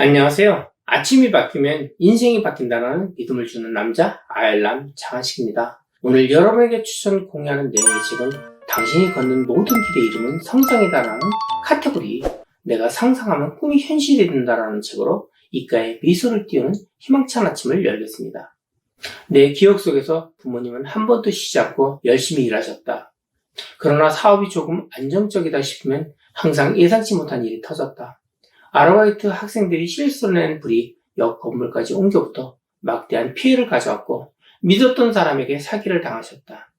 안녕하세요. 아침이 바뀌면 인생이 바뀐다는 믿음을 주는 남자 아일람 장한식입니다. 오늘 여러분에게 추천 공유하는 내용의 책은 당신이 걷는 모든 길의 이름은 성장이다라는 카테고리 내가 상상하면 꿈이 현실이 된다라는 책으로 입가에 미소를 띄우는 희망찬 아침을 열겠습니다. 내 기억 속에서 부모님은 한 번도 쉬지 않고 열심히 일하셨다. 그러나 사업이 조금 안정적이다 싶으면 항상 예상치 못한 일이 터졌다. 아르바이트 학생들이 실수를 낸 불이 옆 건물까지 옮겨부터 막대한 피해를 가져왔고 믿었던 사람에게 사기를 당하셨다.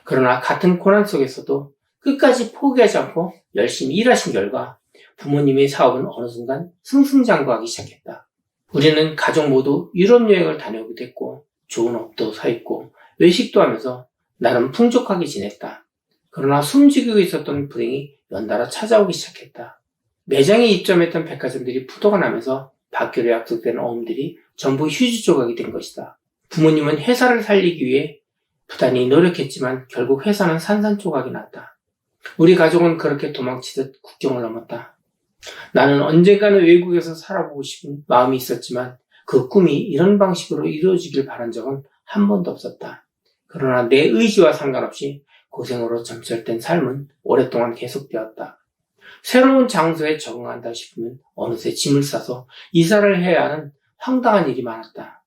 그러나 같은 고난 속에서도 끝까지 포기하지 않고 열심히 일하신 결과 부모님의 사업은 어느 순간 승승장구하기 시작했다. 우리는 가족 모두 유럽 여행을 다녀오게 됐고 좋은 옷도 사입고 외식도 하면서 나름 풍족하게 지냈다. 그러나 숨지고 있었던 불행이 연달아 찾아오기 시작했다. 매장에 입점했던 백화점들이 부도가 나면서 받기로 약속된 어음들이 전부 휴지 조각이 된 것이다. 부모님은 회사를 살리기 위해 부단히 노력했지만 결국 회사는 산산조각이 났다. 우리 가족은 그렇게 도망치듯 국경을 넘었다. 나는 언젠가는 외국에서 살아보고 싶은 마음이 있었지만 그 꿈이 이런 방식으로 이루어지길 바란 적은 한 번도 없었다. 그러나 내 의지와 상관없이 고생으로 점철된 삶은 오랫동안 계속되었다. 새로운 장소에 적응한다 싶으면 어느새 짐을 싸서 이사를 해야 하는 황당한 일이 많았다.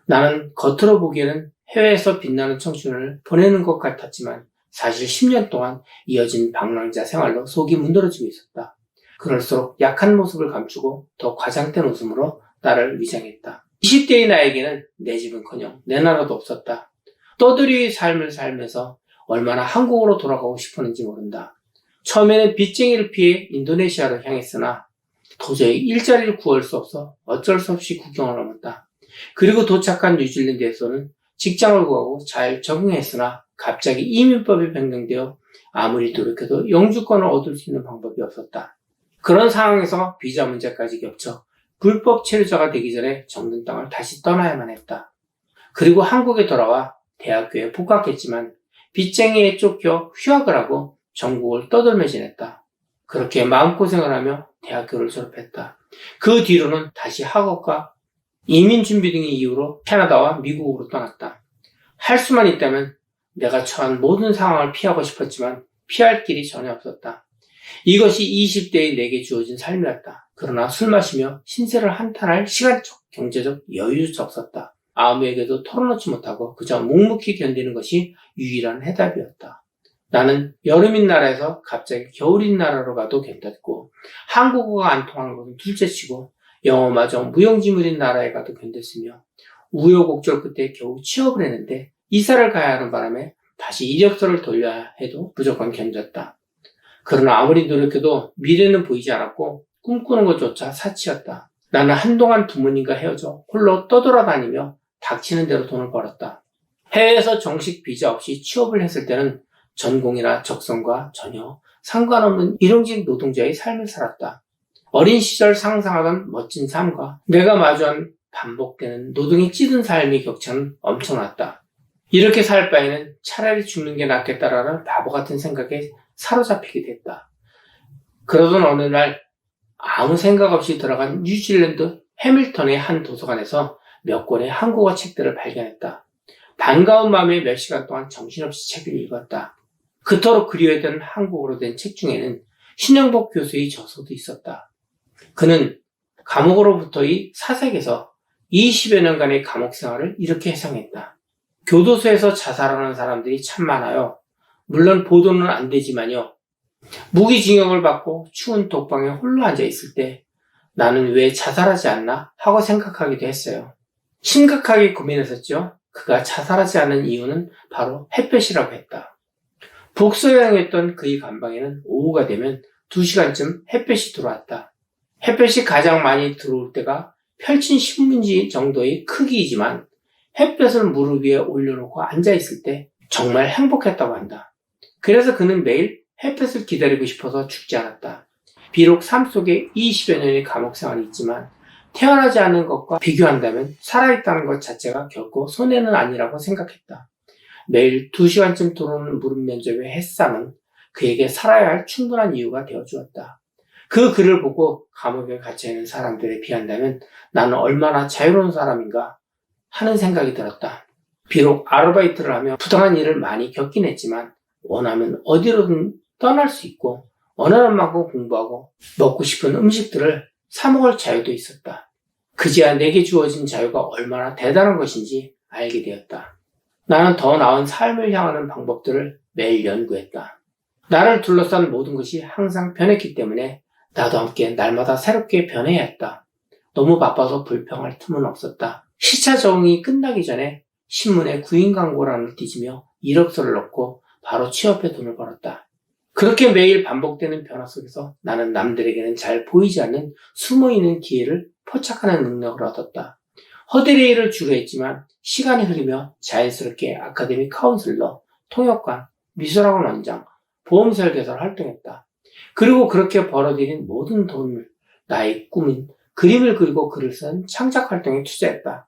나는 겉으로 보기에는 해외에서 빛나는 청춘을 보내는 것 같았지만 사실 10년 동안 이어진 방랑자 생활로 속이 문드러지고 있었다. 그럴수록 약한 모습을 감추고 더 과장된 웃음으로 나를 위장했다. 20대의 나에게는 내 집은커녕 내 나라도 없었다. 떠들이 삶을 살면서 얼마나 한국으로 돌아가고 싶었는지 모른다. 처음에는 빚쟁이를 피해 인도네시아로 향했으나 도저히 일자리를 구할 수 없어 어쩔 수 없이 국경을 넘었다. 그리고 도착한 뉴질랜드에서는 직장을 구하고 잘 적응했으나 갑자기 이민법이 변경되어 아무리 노력해도 영주권을 얻을 수 있는 방법이 없었다. 그런 상황에서 비자 문제까지 겹쳐 불법 체류자가 되기 전에 정든 땅을 다시 떠나야만 했다. 그리고 한국에 돌아와 대학교에 복학했지만 빚쟁이에 쫓겨 휴학을 하고 전국을 떠돌며 지냈다. 그렇게 마음고생을 하며 대학교를 졸업했다. 그 뒤로는 다시 학업과 이민 준비 등의 이유로 캐나다와 미국으로 떠났다. 할 수만 있다면 내가 처한 모든 상황을 피하고 싶었지만 피할 길이 전혀 없었다. 이것이 20대의 내게 주어진 삶이었다. 그러나 술 마시며 신세를 한탄할 시간적, 경제적 여유조차 없었다. 아무에게도 털어놓지 못하고 그저 묵묵히 견디는 것이 유일한 해답이었다. 나는 여름인 나라에서 갑자기 겨울인 나라로 가도 견뎠고 한국어가 안 통하는 것은 둘째치고 영어마저 무용지물인 나라에 가도 견뎠으며 우여곡절 끝에 겨우 취업을 했는데 이사를 가야 하는 바람에 다시 이력서를 돌려야 해도 무조건 견뎠다. 그러나 아무리 노력해도 미래는 보이지 않았고 꿈꾸는 것조차 사치였다. 나는 한동안 부모님과 헤어져 홀로 떠돌아다니며 닥치는 대로 돈을 벌었다. 해외에서 정식 비자 없이 취업을 했을 때는 전공이나 적성과 전혀 상관없는 일용직 노동자의 삶을 살았다. 어린 시절 상상하던 멋진 삶과 내가 마주한 반복되는 노동이 찌든 삶의 격차는 엄청났다. 이렇게 살 바에는 차라리 죽는 게 낫겠다라는 바보 같은 생각에 사로잡히게 됐다. 그러던 어느 날 아무 생각 없이 들어간 뉴질랜드 해밀턴의 한 도서관에서 몇 권의 한국어 책들을 발견했다. 반가운 마음에 몇 시간 동안 정신없이 책을 읽었다. 그토록 그리워했던 한국어로 된 책 중에는 신영복 교수의 저서도 있었다. 그는 감옥으로부터의 사색에서 20여 년간의 감옥 생활을 이렇게 해상했다. 교도소에서 자살하는 사람들이 참 많아요. 물론 보도는 안 되지만요. 무기징역을 받고 추운 독방에 홀로 앉아있을 때 나는 왜 자살하지 않나 하고 생각하기도 했어요. 심각하게 고민했었죠. 그가 자살하지 않은 이유는 바로 햇볕이라고 했다. 북서양했던 그의 감방에는 오후가 되면 2시간쯤 햇볕이 들어왔다. 햇볕이 가장 많이 들어올 때가 펼친 신문지 정도의 크기이지만 햇볕을 무릎 위에 올려놓고 앉아있을 때 정말 행복했다고 한다. 그래서 그는 매일 햇볕을 기다리고 싶어서 죽지 않았다. 비록 삶 속에 20여 년의 감옥 생활이 있지만 태어나지 않은 것과 비교한다면 살아있다는 것 자체가 결코 손해는 아니라고 생각했다. 매일 2시간쯤 들어오는 무릎 면적의 햇살은 그에게 살아야 할 충분한 이유가 되어주었다. 그 글을 보고 감옥에 갇혀있는 사람들에 비한다면 나는 얼마나 자유로운 사람인가 하는 생각이 들었다. 비록 아르바이트를 하며 부당한 일을 많이 겪긴 했지만 원하면 어디로든 떠날 수 있고 원하는 만큼 공부하고 먹고 싶은 음식들을 사 먹을 자유도 있었다. 그제야 내게 주어진 자유가 얼마나 대단한 것인지 알게 되었다. 나는 더 나은 삶을 향하는 방법들을 매일 연구했다. 나를 둘러싼 모든 것이 항상 변했기 때문에 나도 함께 날마다 새롭게 변해야 했다. 너무 바빠서 불평할 틈은 없었다. 시차 적응이 끝나기 전에 신문에 구인 광고란을 뒤지며 이력서를 넣고 바로 취업해 돈을 벌었다. 그렇게 매일 반복되는 변화 속에서 나는 남들에게는 잘 보이지 않는 숨어있는 기회를 포착하는 능력을 얻었다. 허드레 일을 주로 했지만 시간이 흐르며 자연스럽게 아카데미 카운슬러, 통역관, 미술학원 원장, 보험 설계사로 활동했다. 그리고 그렇게 벌어들인 모든 돈을 나의 꿈인 그림을 그리고 글을 쓴 창작 활동에 투자했다.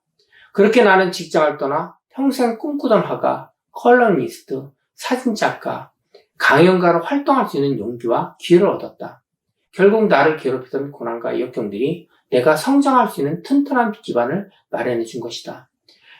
그렇게 나는 직장을 떠나 평생 꿈꾸던 화가, 컬러니스트, 사진작가, 강연가로 활동할 수 있는 용기와 기회를 얻었다. 결국 나를 괴롭히던 고난과 역경들이 내가 성장할 수 있는 튼튼한 기반을 마련해 준 것이다.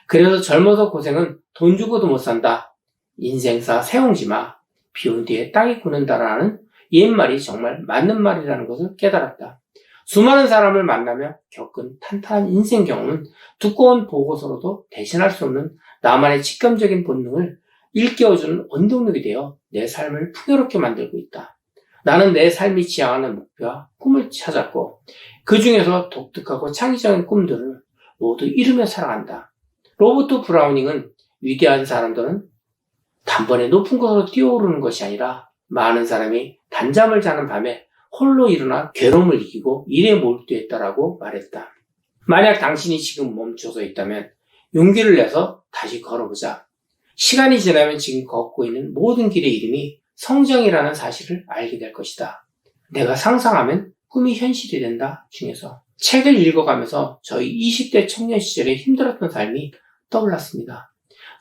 그래서 젊어서 고생은 돈 주고도 못 산다. 인생사 세웅지마. 비온 뒤에 땅이 굳는다라는 옛말이 정말 맞는 말이라는 것을 깨달았다. 수많은 사람을 만나며 겪은 탄탄한 인생 경험은 두꺼운 보고서로도 대신할 수 없는 나만의 직감적인 본능을 일깨워주는 원동력이 되어 내 삶을 풍요롭게 만들고 있다. 나는 내 삶이 지향하는 목표와 꿈을 찾았고 그 중에서 독특하고 창의적인 꿈들을 모두 이루며 살아간다. 로버트 브라우닝은 위대한 사람들은 단번에 높은 곳으로 뛰어오르는 것이 아니라 많은 사람이 단잠을 자는 밤에 홀로 일어나 괴로움을 이기고 일에 몰두했다라고 말했다. 만약 당신이 지금 멈춰서 있다면 용기를 내서 다시 걸어보자. 시간이 지나면 지금 걷고 있는 모든 길의 이름이 성장이라는 사실을 알게 될 것이다. 내가 상상하면 꿈이 현실이 된다 중에서 책을 읽어가면서 저희 20대 청년 시절에 힘들었던 삶이 떠올랐습니다.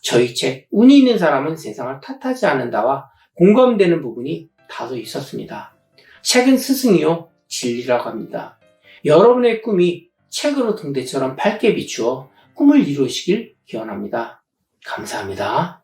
저희 책 운이 있는 사람은 세상을 탓하지 않는다와 공감되는 부분이 다소 있었습니다. 책은 스승이요 진리라고 합니다. 여러분의 꿈이 책으로 등대처럼 밝게 비추어 꿈을 이루시길 기원합니다. 감사합니다.